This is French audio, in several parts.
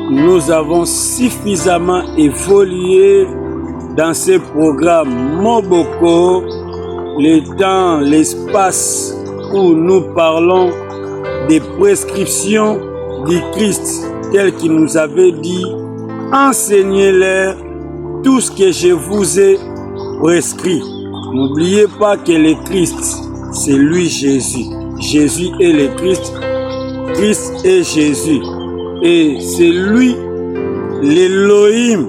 nous avons suffisamment évolué dans ces programmes Moboko, le temps, l'espace où nous parlons des prescriptions du Christ tel qu'il nous avait dit, enseignez-leur tout ce que je vous ai prescrit. N'oubliez pas que le Christ, c'est lui Jésus. Jésus est le Christ, Christ est Jésus. Et c'est lui l'Élohim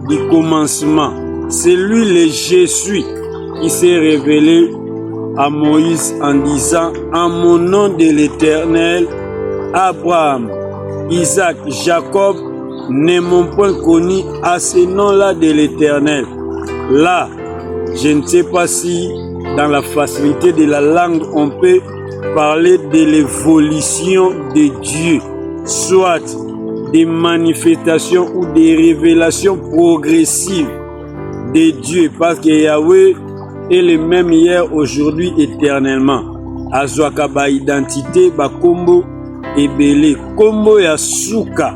du commencement. C'est lui le Jésus qui s'est révélé à Moïse en disant: en mon nom de l'Éternel, Abraham, Isaac, Jacob ne m'ont point connu à ce nom-là de l'Éternel. Là, je ne sais pas si dans la facilité de la langue on peut parler de l'évolution de Dieu, soit des manifestations ou des révélations progressives de Dieu, parce que Yahweh est le même hier, aujourd'hui, éternellement. Azwaka ba identité ba kombo ebele kombo ya suka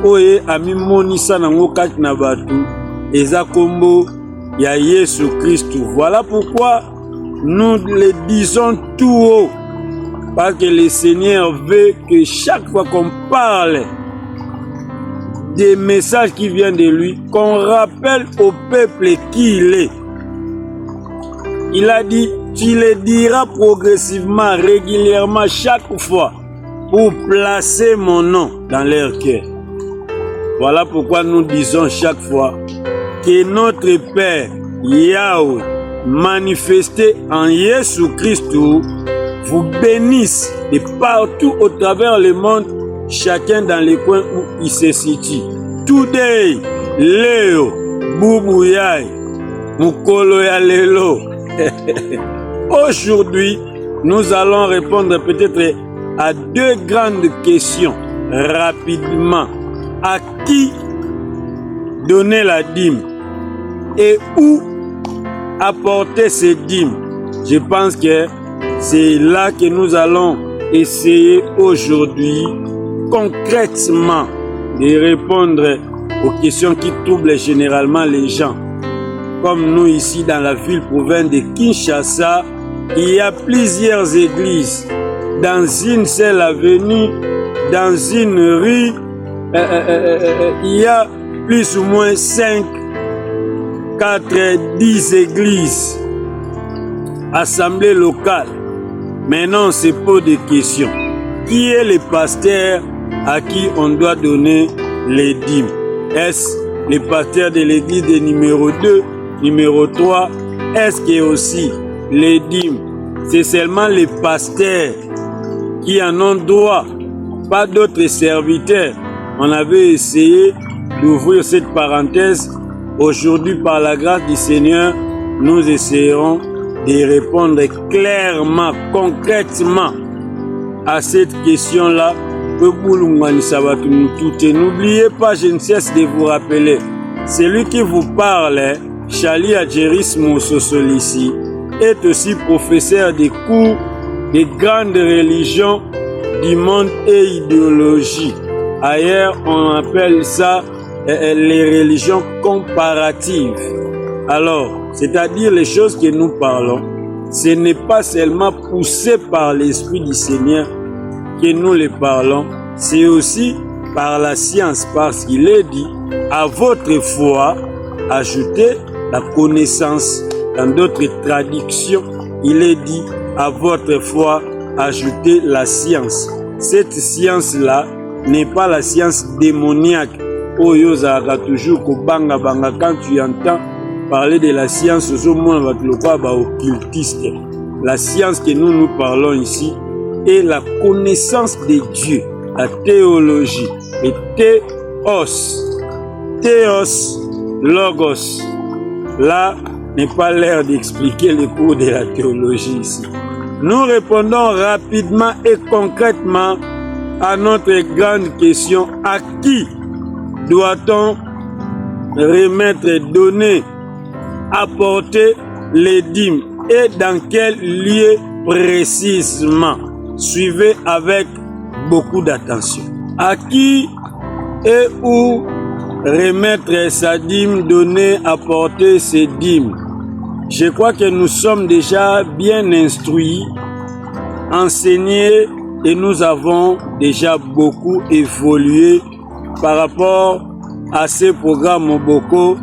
oye ami monisa nango kati na batu eza kombo ya Yesu Christ. Voilà pourquoi nous le disons tout haut, parce que le Seigneur veut que chaque fois qu'on parle des messages qui viennent de lui, qu'on rappelle au peuple qui il est. Il a dit: tu le diras progressivement, régulièrement, chaque fois, pour placer mon nom dans leur cœur. Voilà pourquoi nous disons chaque fois que notre Père Yahweh, manifesté en Jésus-Christ, vous bénisse de partout au travers le monde, chacun dans les coins où il se situe. Today, Léo, Boubouyaï, Mukolo ya Lelo. Aujourd'hui, nous allons répondre peut-être à deux grandes questions rapidement. À qui donner la dîme et où apporter ces dîmes? Je pense que c'est là que nous allons essayer aujourd'hui concrètement de répondre aux questions qui troublent généralement les gens. Comme nous ici dans la ville-province de Kinshasa, il y a plusieurs églises. Dans une seule avenue, dans une rue, il y a plus ou moins 5, 4, 10 églises. Assemblée locale. Maintenant, c'est pas de questions. Qui est le pasteur à qui on doit donner les dîmes? Est-ce le pasteur de l'église de numéro 2, numéro 3? Est-ce que aussi les dîmes, c'est seulement les pasteurs qui en ont droit, pas d'autres serviteurs? On avait essayé d'ouvrir cette parenthèse. Aujourd'hui, par la grâce du Seigneur, nous essayerons de répondre clairement, concrètement à cette question-là. N'oubliez pas, je ne cesse de vous rappeler, celui qui vous parle, Chali Adjeris Moussosolissi, est aussi professeur des cours des grandes religions du monde et idéologie. Ailleurs, on appelle ça les religions comparatives. Alors, c'est-à-dire les choses que nous parlons, ce n'est pas seulement poussé par l'Esprit du Seigneur que nous les parlons, c'est aussi par la science, parce qu'il est dit: à votre foi, ajoutez la connaissance. Dans d'autres traductions, il est dit: à votre foi, ajoutez la science. Cette science-là n'est pas la science démoniaque. Oyo zaka toujours ko banga banga, quand tu entends parler de la science, au moins va te le pas occultiste. La science que nous parlons ici est la connaissance de Dieu, la théologie, et théos, logos. Là n'est pas l'heure d'expliquer les cours de la théologie ici. Nous répondons rapidement et concrètement à notre grande question: à qui doit-on remettre, donner, apporter les dîmes et dans quel lieu précisément? Suivez avec beaucoup d'attention. À qui et où remettre sa dîme, donner, apporter ses dîmes. Je crois que nous sommes déjà bien instruits, enseignés et nous avons déjà beaucoup évolué par rapport à ce programme Moboko.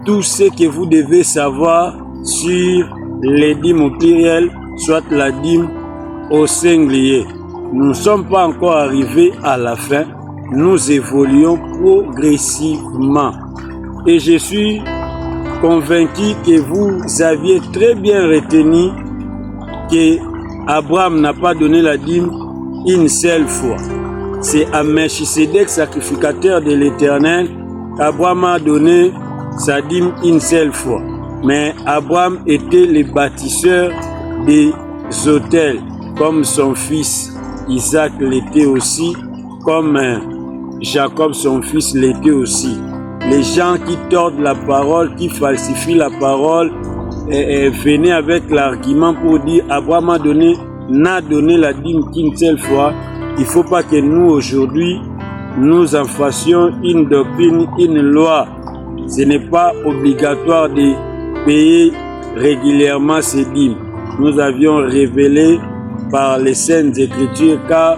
Tout ce que vous devez savoir sur les dîmes au pluriel, soit la dîme au singulier. Nous ne sommes pas encore arrivés à la fin, nous évoluons progressivement. Et je suis convaincu que vous aviez très bien retenu que Abraham n'a pas donné la dîme une seule fois. C'est à Melchisédek, sacrificateur de l'Éternel, qu'Abraham a donné sa dîme une seule fois. Mais Abraham était le bâtisseur des autels, comme son fils Isaac l'était aussi, comme Jacob son fils l'était aussi. Les gens qui tordent la parole, qui falsifient la parole, venaient avec l'argument pour dire Abraham n'a donné la dîme qu'une seule fois. Il ne faut pas que nous aujourd'hui, nous en fassions une doctrine, une loi. Ce n'est pas obligatoire de payer régulièrement ces dîmes. Nous avions révélé par les Saintes Écritures, car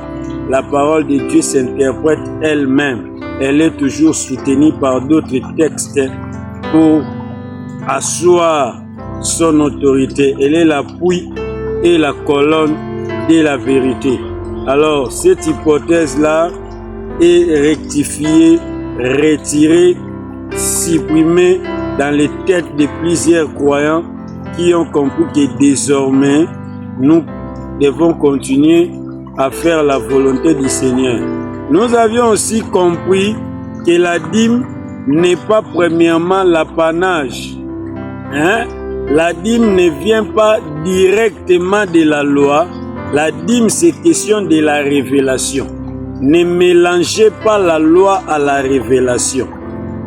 la parole de Dieu s'interprète elle-même. Elle est toujours soutenue par d'autres textes pour asseoir son autorité. Elle est l'appui et la colonne de la vérité. Alors, cette hypothèse-là est rectifiée, retirée, supprimée dans les têtes de plusieurs croyants qui ont compris que désormais, nous devons continuer à faire la volonté du Seigneur. Nous avions aussi compris que la dîme n'est pas premièrement l'apanage. La dîme ne vient pas directement de la loi. La dîme, c'est question de la révélation. Ne mélangez pas la loi à la révélation.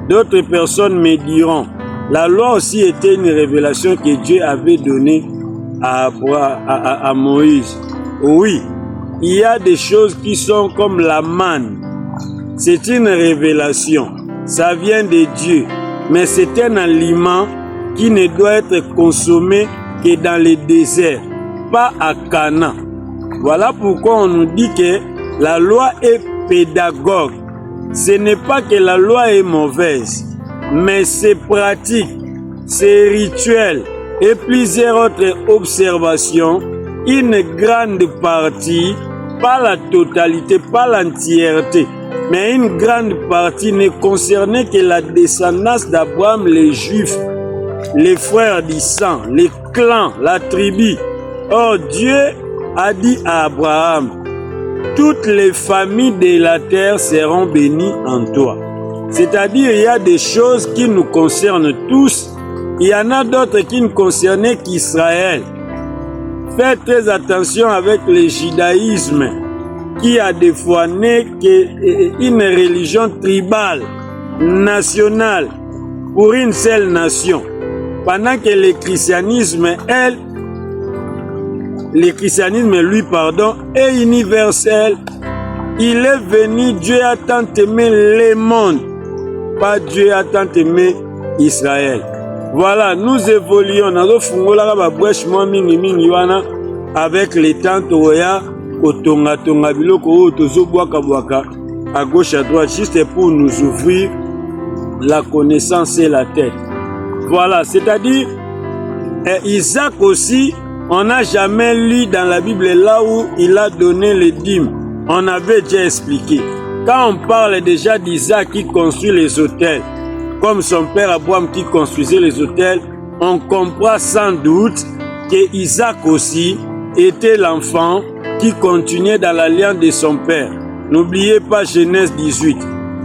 D'autres personnes me diront, la loi aussi était une révélation que Dieu avait donnée à Moïse. Oui, il y a des choses qui sont comme la manne. C'est une révélation. Ça vient de Dieu. Mais c'est un aliment qui ne doit être consommé que dans les déserts, pas à Canaan. Voilà pourquoi on nous dit que la loi est pédagogue. Ce n'est pas que la loi est mauvaise, mais c'est pratique, c'est rituel et plusieurs autres observations. Une grande partie, pas la totalité, pas l'entièreté, mais une grande partie ne concernait que la descendance d'Abraham, les Juifs, les frères du sang, les clans, la tribu. Or, Dieu a dit à Abraham, toutes les familles de la terre seront bénies en toi. C'est-à-dire, il y a des choses qui nous concernent tous, il y en a d'autres qui ne concernaient qu'Israël. Faites très attention avec le judaïsme, qui a des fois né qu'une religion tribale, nationale, pour une seule nation. Pendant que le christianisme, est universel. Il est venu, Dieu a tant aimé le monde, pas Dieu a tant aimé Israël. Voilà, nous évoluons. Avec les temps, à gauche, à droite, juste pour nous ouvrir la connaissance et la tête. Voilà, c'est-à-dire, Isaac aussi, on n'a jamais lu dans la Bible là où il a donné les dîmes. On avait déjà expliqué. Quand on parle déjà d'Isaac qui construit les autels, comme son père Abraham qui construisait les autels, on comprend sans doute que Isaac aussi était l'enfant qui continuait dans l'alliance de son père. N'oubliez pas Genèse 18.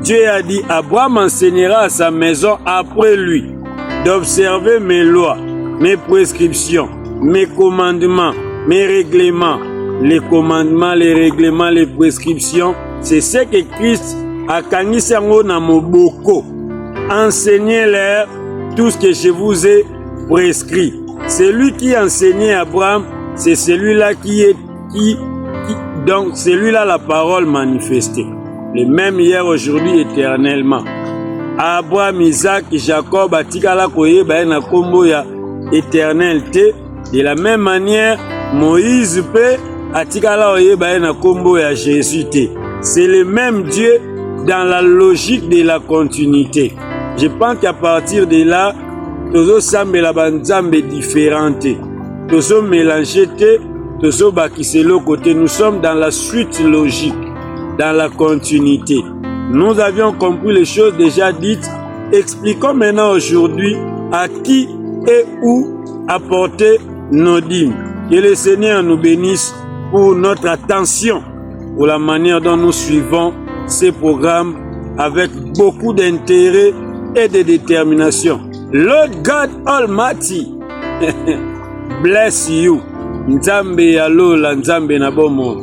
Dieu a dit, Abraham enseignera à sa maison après lui d'observer mes lois, mes prescriptions, mes commandements, mes règlements. Les commandements, les règlements, les prescriptions, c'est ce que Christ a kanisi yango na moboko. Enseignez-leur tout ce que je vous ai prescrit. Celui qui enseignait Abraham, c'est celui-là donc celui-là la parole manifestée. le même hier, aujourd'hui, éternellement. Abraham, Isaac, Jacob, atikala koyeba na kombo ya éternalité. De la même manière, Moïse peut atikala koyeba na kombo ya Jésus. C'est le même Dieu dans la logique de la continuité. Je pense qu'à partir de là, tozo sambela banzambe différente. Tozo mélanger te, tozo bakiselo côté. Nous sommes dans la suite logique, dans la continuité. Nous avions compris les choses déjà dites. Expliquons maintenant aujourd'hui à qui et où apporter nos dîmes. Que le Seigneur nous bénisse pour notre attention, pour la manière dont nous suivons ces programmes avec beaucoup d'intérêt et de détermination. Lord God Almighty bless you. Nzambe ya lola, nzambe na bomo.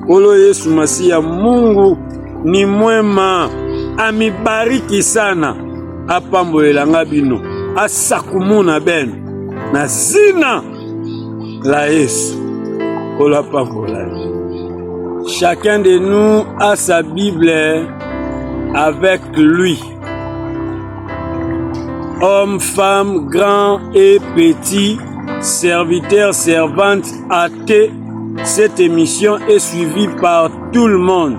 Olo Yesu Masia, Mungu ni mwema, amibariki sana, apambolela ngabino, asakumuna benu, na zina la Yesu, kola pambola. Chacun de nous a sa Bible avec lui. Hommes, femmes, grands et petits, serviteurs, servantes, athées, cette émission est suivie par tout le monde.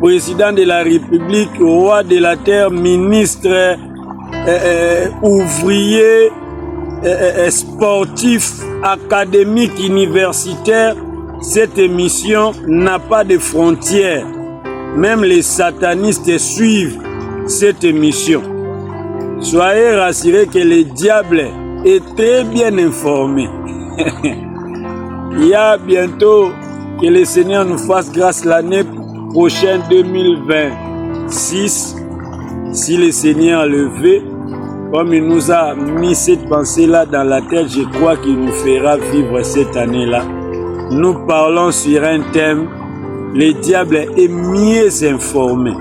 Président de la République, roi de la terre, ministre, ouvrier, sportif, académique, universitaire, cette émission n'a pas de frontières. Même les satanistes suivent cette émission. Soyez rassurés que le diable est très bien informé. Il y a bientôt que le Seigneur nous fasse grâce l'année prochaine 2026, si le Seigneur le veut, comme il nous a mis cette pensée-là dans la tête, je crois qu'il nous fera vivre cette année-là. Nous parlons sur un thème, le diable est mieux informé.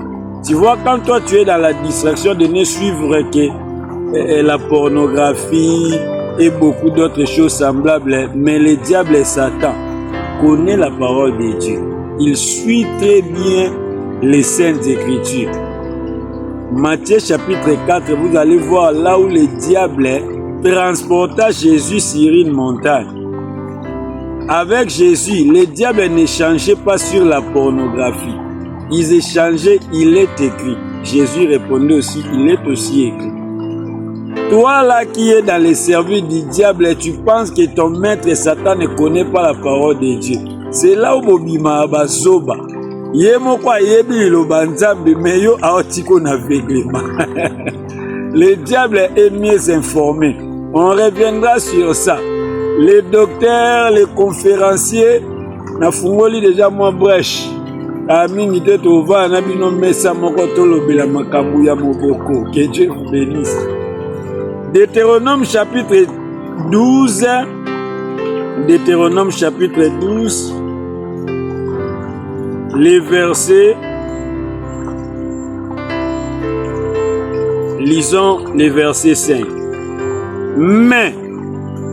Tu vois, quand toi tu es dans la distraction de ne suivre que la pornographie et beaucoup d'autres choses semblables, mais le diable et Satan connaît la parole de Dieu. Il suit très bien les Saintes Écritures. Matthieu chapitre 4, vous allez voir là où le diable transporta Jésus sur une montagne. Avec Jésus, le diable n'échangeait pas sur la pornographie. Ils échangeaient, il est écrit. Jésus répondait aussi, il est aussi écrit. Toi là qui es dans le service du diable, tu penses que ton maître Satan ne connaît pas la parole de Dieu. C'est là où Bobima Abazoba. Yemo kwa yebi lo banzambe meyo aotiko n'aveuglement. Le diable est mieux informé. On reviendra sur ça. Les docteurs, les conférenciers, na fungoli déjà moi brèche. Amini te tova na bino mesa moko tolobela makambu ya moboko. Que Dieu vous bénisse. Deutéronome chapitre 12. Deutéronome chapitre 12. Les versets. Lisons les versets 5. Mais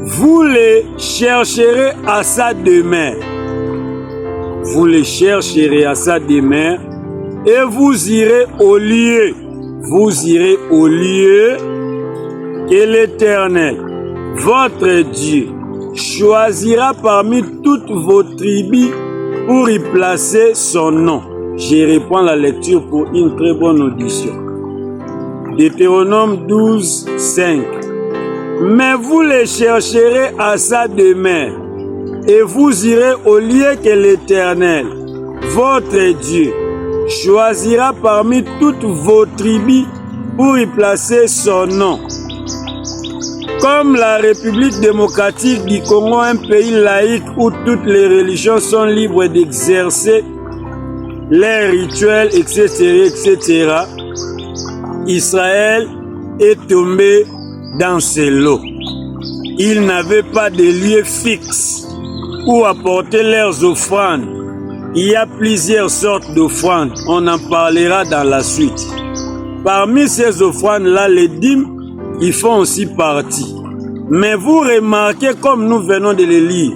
vous les chercherez à sa demeure. Vous les chercherez à sa demeure et vous irez au lieu. Vous irez au lieu que l'Éternel, votre Dieu, choisira parmi toutes vos tribus pour y placer son nom. Je reprends la lecture pour une très bonne audition. Deutéronome 12, 5. Mais vous les chercherez à sa demeure, et vous irez au lieu que l'Éternel, votre Dieu, choisira parmi toutes vos tribus pour y placer son nom. Comme la République démocratique du Congo, un pays laïque où toutes les religions sont libres d'exercer leurs rituels, etc., etc., Israël est tombé dans ce lot. Ils n'avaient pas de lieu fixe où apporter leurs offrandes. Il y a plusieurs sortes d'offrandes. On en parlera dans la suite. Parmi ces offrandes-là, les dîmes, ils font aussi partie. Mais vous remarquez, comme nous venons de le lire,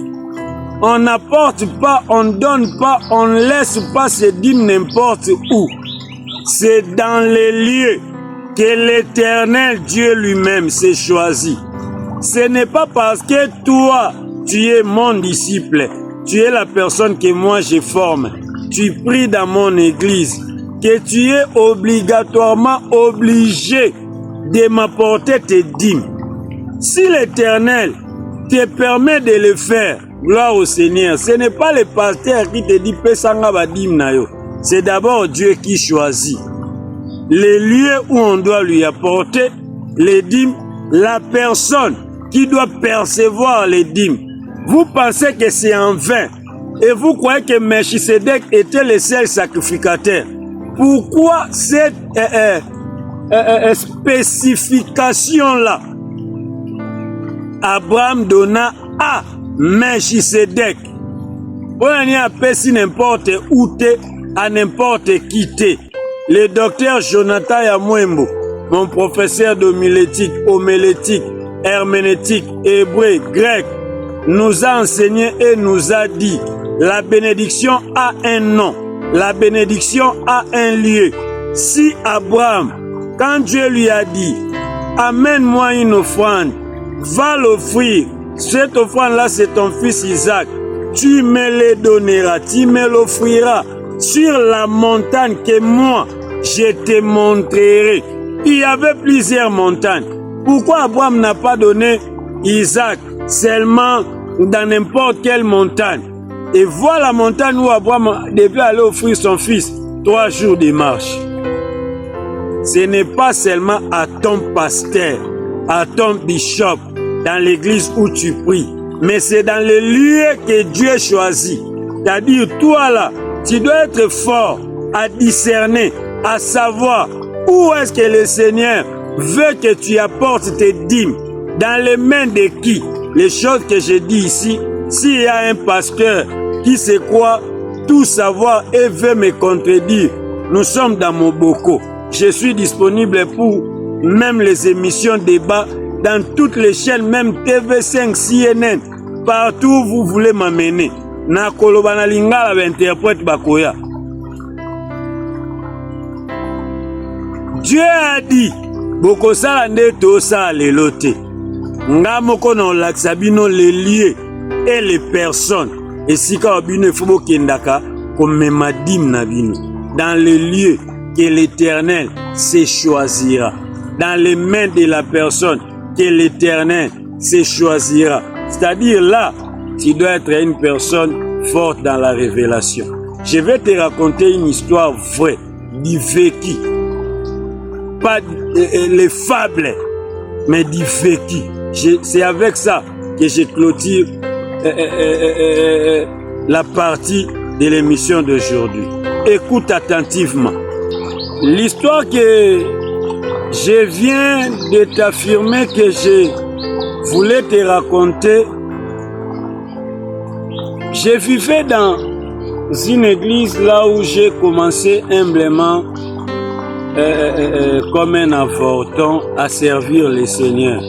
On n'apporte pas, on ne donne pas, on ne laisse pas se dire n'importe où. C'est dans les lieux que l'Éternel Dieu lui-même s'est choisi. Ce n'est pas parce que toi, tu es mon disciple, tu es la personne que moi je forme, tu pries dans mon église, que tu es obligatoirement obligé de m'apporter tes dîmes. Si l'Éternel te permet de le faire, gloire au Seigneur, ce n'est pas le pasteur qui te dit « Pesanga ba dîme na yo ». C'est d'abord Dieu qui choisit les lieux où on doit lui apporter les dîmes, la personne qui doit percevoir les dîmes. Vous pensez que c'est en vain et vous croyez que Melchisedec était le seul sacrificateur. Pourquoi cette spécification-là Abraham donna à Melchisedec? On n'y a pas si n'importe où à n'importe qui t'es. Le docteur Jonathan Yamwembo, mon professeur d'homilétique, homilétique, herméneutique, hébreu, grec, nous a enseigné et nous a dit la bénédiction a un nom, la bénédiction a un lieu. Si Abraham, quand Dieu lui a dit amène-moi une offrande, va l'offrir, cette offrande-là c'est ton fils Isaac, tu me le donneras, tu me l'offriras sur la montagne que moi je te montrerai. Il y avait plusieurs montagnes. Pourquoi Abraham n'a pas donné Isaac seulement dans n'importe quelle montagne? Et voilà la montagne où Abraham devait aller offrir son fils. 3 jours de marche. Ce n'est pas seulement à ton pasteur, à ton bishop, dans l'église où tu pries, mais c'est dans le lieu que Dieu choisit. C'est-à-dire, toi là, tu dois être fort à discerner, à savoir où est-ce que le Seigneur veut que tu apportes tes dîmes, dans les mains de qui? Les choses que je dis ici, s'il y a un pasteur qui se croit tout savoir et veut me contredire, nous sommes dans mon boko. Je suis disponible pour même les émissions débat dans toutes les chaînes, même TV5, CNN, partout où vous voulez m'amener. Na koloba na lingala ba interprète bakoya. Dieu a dit, boko sala nde to sala lelo te. Nga moko na olakisa bino les lieux et les personnes. Et si ka bino fubo kendaka komema dîme na bino. Dans les lieux que l'Éternel se choisira. Dans les mains de la personne que l'Éternel se choisira. C'est-à-dire là, tu dois être une personne forte dans la révélation. Je vais te raconter une histoire vraie, du vécu. Pas les fables, mais du vécu. C'est avec ça que je clôture la partie de l'émission d'aujourd'hui. Écoute attentivement. L'histoire que je viens de t'affirmer que je voulais te raconter, je vivais dans une église là où j'ai commencé humblement comme un avorton à servir le Seigneur.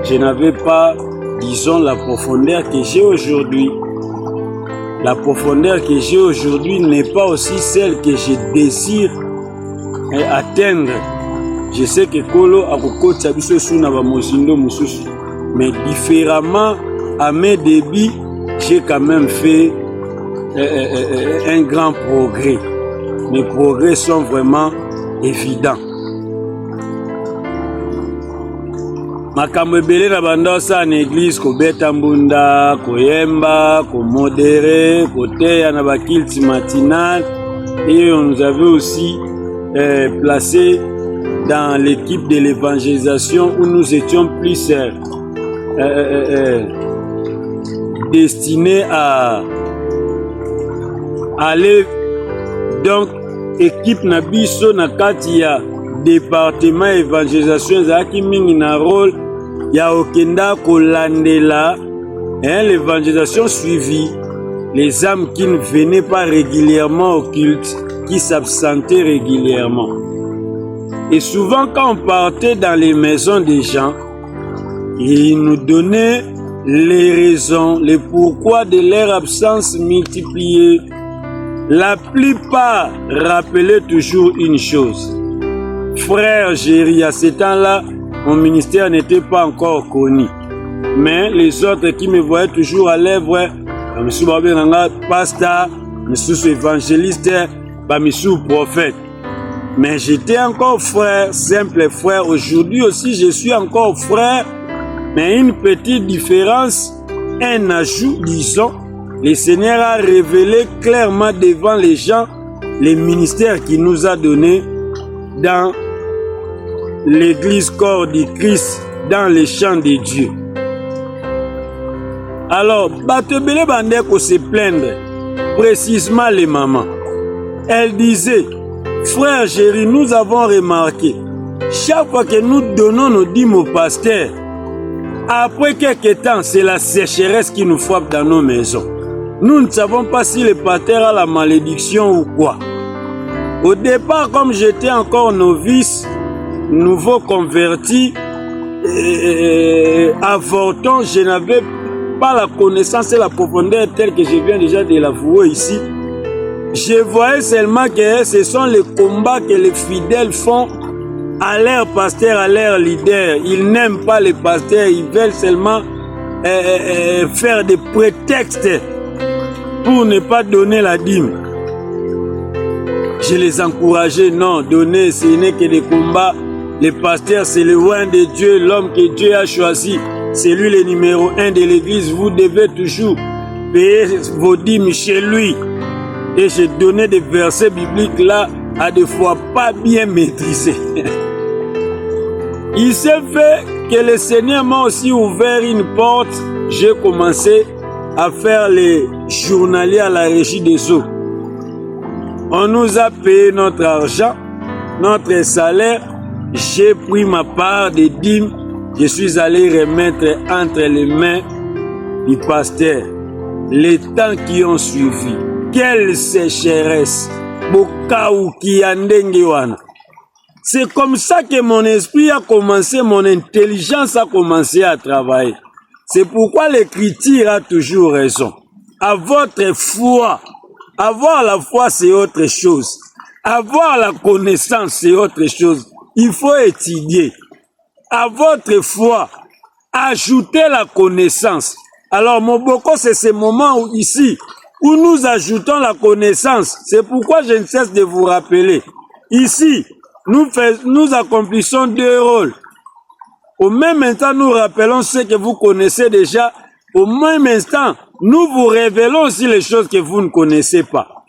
Je n'avais pas, disons, la profondeur que j'ai aujourd'hui. La profondeur que j'ai aujourd'hui n'est pas aussi celle que je désire atteindre. Je sais que Kolo a kokota biso suna ba mozindo mususu, mais différemment à mes débuts, j'ai quand même fait un grand progrès. Mes progrès sont vraiment évidents. Makambo ebele na bandosa en église ko beta mbunda, ko yemba, ko modérer, ko teya na bakilti matinal, et on nous avait aussi placé dans l'équipe de l'évangélisation où nous étions plus destinés à aller, donc équipe na biso na kati ya département évangélisation ezalaki mingi na rôle ya okenda kolandela l'évangélisation suivie les âmes qui ne venaient pas régulièrement au culte, qui s'absentaient régulièrement. Et souvent quand on partait dans les maisons des gens, ils nous donnaient les raisons, les pourquoi de leur absence multipliée, la plupart rappelaient toujours une chose. Frère Géry, à ce temps-là, mon ministère n'était pas encore connu. Mais les autres qui me voyaient toujours à l'œuvre, monsieur Babenanga, pasteur, monsieur évangéliste, monsieur prophète. Mais j'étais encore frère, simple frère. Aujourd'hui aussi, je suis encore frère. Mais une petite différence, un ajout, disons, le Seigneur a révélé clairement devant les gens les ministères qu'il nous a donnés dans l'église corps du Christ, dans les champs de Dieu. Alors, Batebele Bandeko se plaindre, précisément les mamans. Elle disait, frère Géry, nous avons remarqué, chaque fois que nous donnons nos dîmes au pasteur, après quelques temps, c'est la sécheresse qui nous frappe dans nos maisons. Nous ne savons pas si le pasteur a la malédiction ou quoi. Au départ, comme j'étais encore novice, nouveau converti, avorton, je n'avais pas la connaissance et la profondeur telle que je viens déjà de l'avouer ici. Je voyais seulement que ce sont les combats que les fidèles font à leur pasteur, à leur leader. Ils n'aiment pas les pasteurs, ils veulent seulement faire des prétextes pour ne pas donner la dîme. Je les encourageais, non, donner, ce n'est que des combats. Les pasteurs, c'est le roi de Dieu, l'homme que Dieu a choisi. C'est lui le numéro 1 de l'église. Vous devez toujours payer vos dîmes chez lui. Et j'ai donné des versets bibliques là, à des fois pas bien maîtrisés. Il s'est fait que le Seigneur m'a aussi ouvert une porte. J'ai commencé à faire les journaliers à la régie des eaux. On nous a payé notre argent, notre salaire. J'ai pris ma part des dîmes. Je suis allé remettre entre les mains du pasteur. Les temps qui ont suivi, quelle sécheresse! C'est comme ça que mon esprit a commencé, mon intelligence a commencé à travailler. C'est pourquoi l'Écriture a toujours raison. À votre foi, avoir la foi c'est autre chose. Avoir la connaissance c'est autre chose. Il faut étudier. À votre foi, ajoutez la connaissance. Alors, Moboko, c'est ce moment où, ici où nous ajoutons la connaissance. C'est pourquoi je ne cesse de vous rappeler. Ici, nous accomplissons deux rôles. Au même instant, nous rappelons ce que vous connaissez déjà. Au même instant, nous vous révélons aussi les choses que vous ne connaissez pas.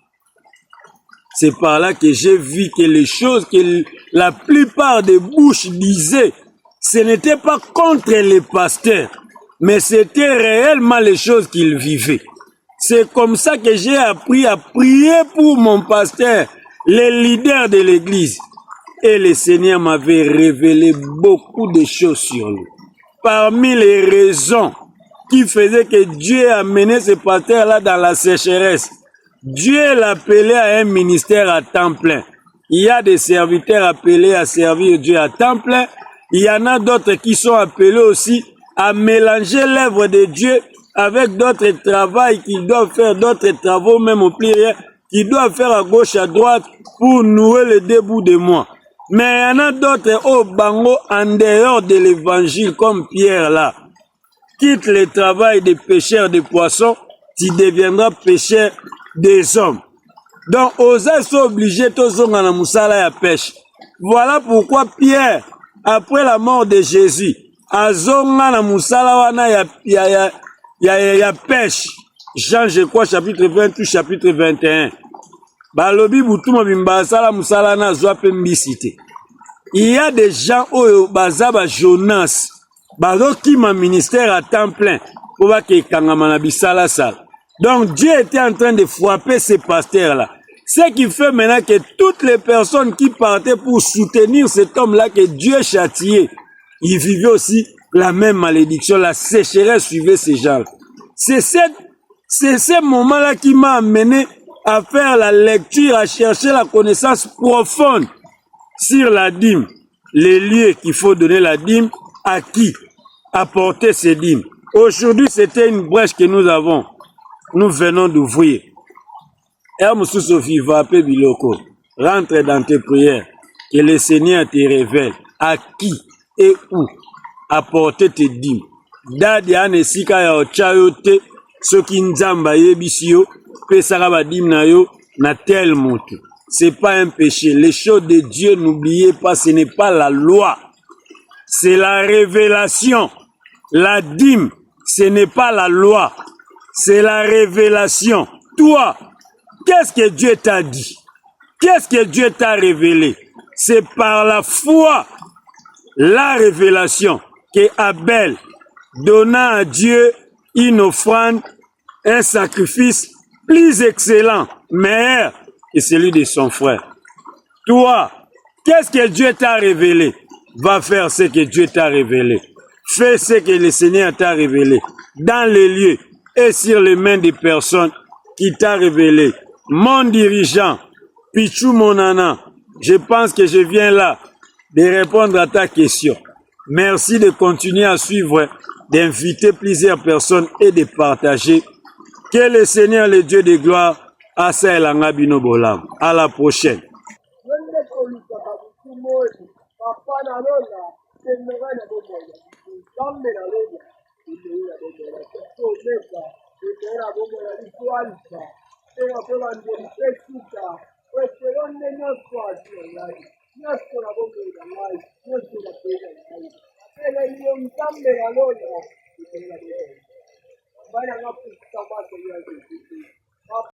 C'est par là que j'ai vu que les choses que la plupart des bouches disaient, ce n'était pas contre les pasteurs, mais c'était réellement les choses qu'ils vivaient. C'est comme ça que j'ai appris à prier pour mon pasteur, les leaders de l'église. Et le Seigneur m'avait révélé beaucoup de choses sur lui. Parmi les raisons qui faisaient que Dieu a mené ce pasteur-là dans la sécheresse, Dieu l'appelait à un ministère à temps plein. Il y a des serviteurs appelés à servir Dieu à temps plein. Il y en a d'autres qui sont appelés aussi à mélanger l'œuvre de Dieu avec d'autres travaux qu'ils doivent faire, d'autres travaux même au pluriel, qu'ils doivent faire à gauche, à droite pour nouer le début de mois. Mais il y en a d'autres au bango en dehors de l'évangile comme Pierre là. Quitte le travail des pêcheurs de poissons, tu deviendras pêcheur des hommes. Donc, Osa sont obligés de zonga na musala ya pêche. Voilà pourquoi Pierre, après la mort de Jésus, a zonga na musala wana ya pêche. Jean, je crois, chapitre 20 ou chapitre 21. Balobi butuma bimbasala musala na zwape mbisite. Il y a des gens au bazaba Jonas, bazoki ma ministère à temps plein, pour que kangama bisala sala. Donc Dieu était en train de frapper ces pasteurs-là. Ce qui fait maintenant que toutes les personnes qui partaient pour soutenir cet homme-là que Dieu châtiait, ils vivaient aussi la même malédiction, la sécheresse suivait ces gens. C'est ce moment-là qui m'a amené à faire la lecture, à chercher la connaissance profonde sur la dîme, les lieux qu'il faut donner la dîme, à qui apporter ces dîmes. Aujourd'hui, c'était une brèche que nous avons. Nous venons d'ouvrir. Hermoussou Sophie va appeler Biloko. Rentre dans tes prières. Que le Seigneur te révèle à qui et où apporter tes dîmes. Dadi ane sika ya ochayote. Soki nzamba yebisio. Pesara ba dîmes na yo na tel moto. C'est pas un péché. Les choses de Dieu, n'oubliez pas, ce n'est pas la loi. C'est la révélation. La dîme, ce n'est pas la loi. C'est la révélation. Toi, qu'est-ce que Dieu t'a dit? Qu'est-ce que Dieu t'a révélé? C'est par la foi, la révélation, que Abel donna à Dieu une offrande, un sacrifice plus excellent, meilleur que celui de son frère. Toi, qu'est-ce que Dieu t'a révélé? Va faire ce que Dieu t'a révélé. Fais ce que le Seigneur t'a révélé. Dans les lieux et sur les mains des personnes qui t'a révélé. Mon dirigeant, Pichou Monana, je pense que je viens là de répondre à ta question. Merci de continuer à suivre, d'inviter plusieurs personnes et de partager. Que le Seigneur, le Dieu de gloire, asa elanga bino bolam. À la prochaine.